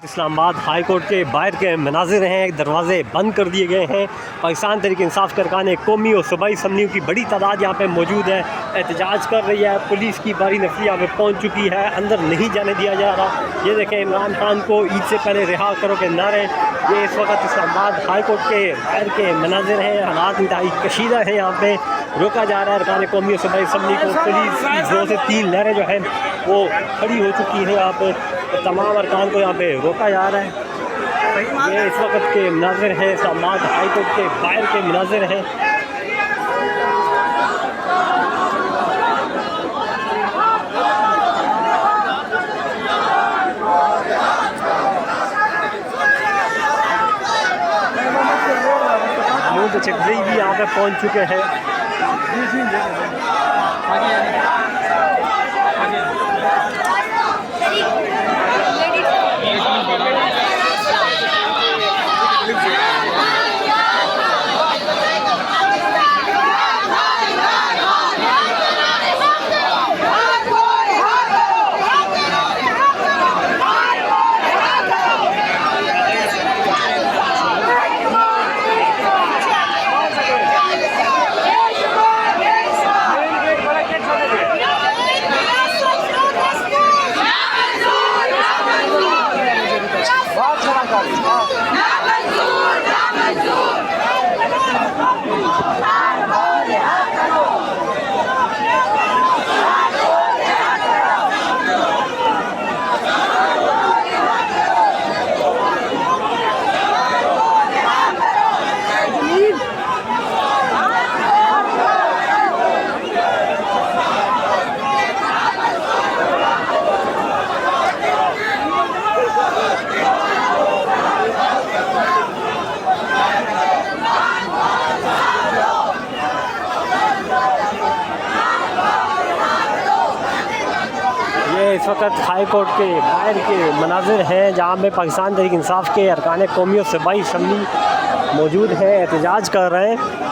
Islamabad high court के बाहर के मनाजिर हैं, दरवाजे बंद कर दिए गए हैं। पाकिस्तान तहरीक इंसाफ के अरकान कौमी और सूबाई असम्बलियों की बड़ी तादाद यहाँ पे मौजूद है, एहतजाज कर रही है। पुलिस की भारी नफरी यहाँ पे पहुँच चुकी है, अंदर नहीं जाने दिया जा रहा। ये देखें, इमरान खान को ईद से पहले रिहा करो के नारे। ये इस वक्त इस्लामाबाद हाई कोर्ट के बाहर के मनाजिर हैं, हालात इंतहाई कशीदा है। यहाँ पे रोका जा रहा है अरकान कौमी और सूबाई असम्बली को। पुलिस की 2 से 3 लहरें जो हैं वो खड़ी हो चुकी है। यहाँ पे तमाम अरकान को यहाँ पे रोका जा रहा है। ये इस वक्त के मनाजिर हैं, इस्लामाबाद हाई कोर्ट के बाहर के मनाजिर हैं। महमूद चकजई भी यहाँ पे पहुँच चुके हैं। इस वक्त हाई कोर्ट के बाहर के मनाजिर हैं, जहाँ पे पाकिस्तान तहरीक इंसाफ के अरकान कौमी और सूबाई असम्बली मौजूद हैं, एहतजाज कर रहे हैं।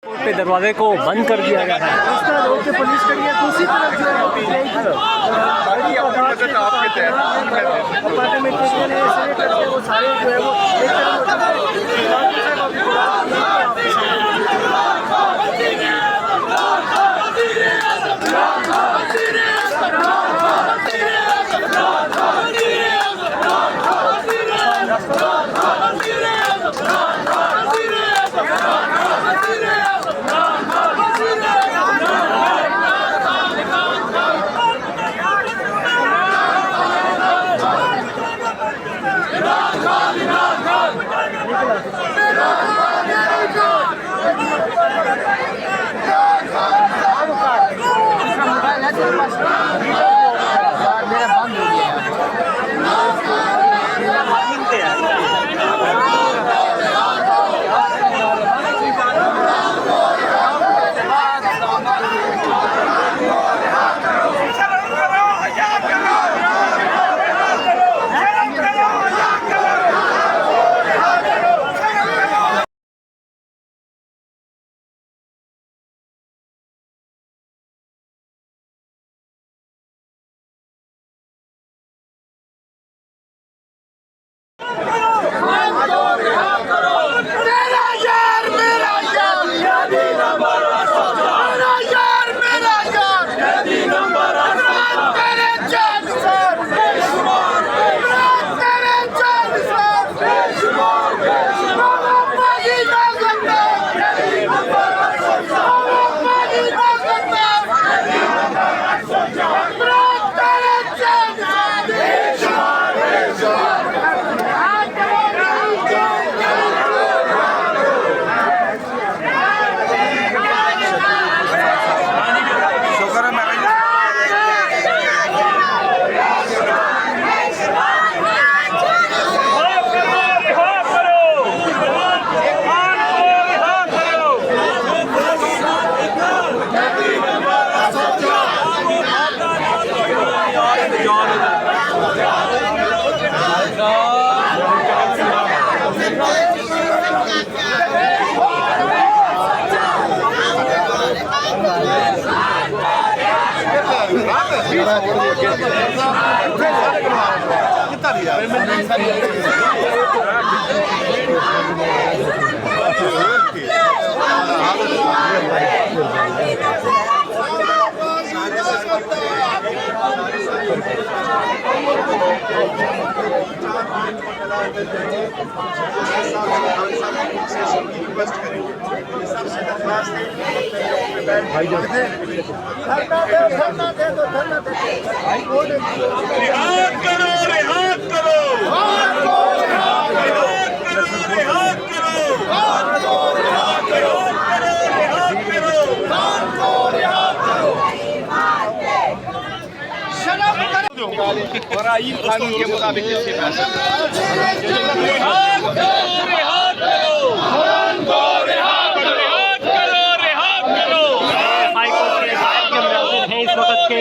कोर्ट पे दरवाजे को बंद कर दिया गया है। पुलिस करी है, दूसरी तरफ जो है वो सारे जो है वो Iran! रिहात करो, रिहात करो, रिहात करो, रिहात करो, और आईन कानून के मुताबिक इसके फैसले हाई कोर्ट के बाहर के मुनाजिर हैं इस वक्त के।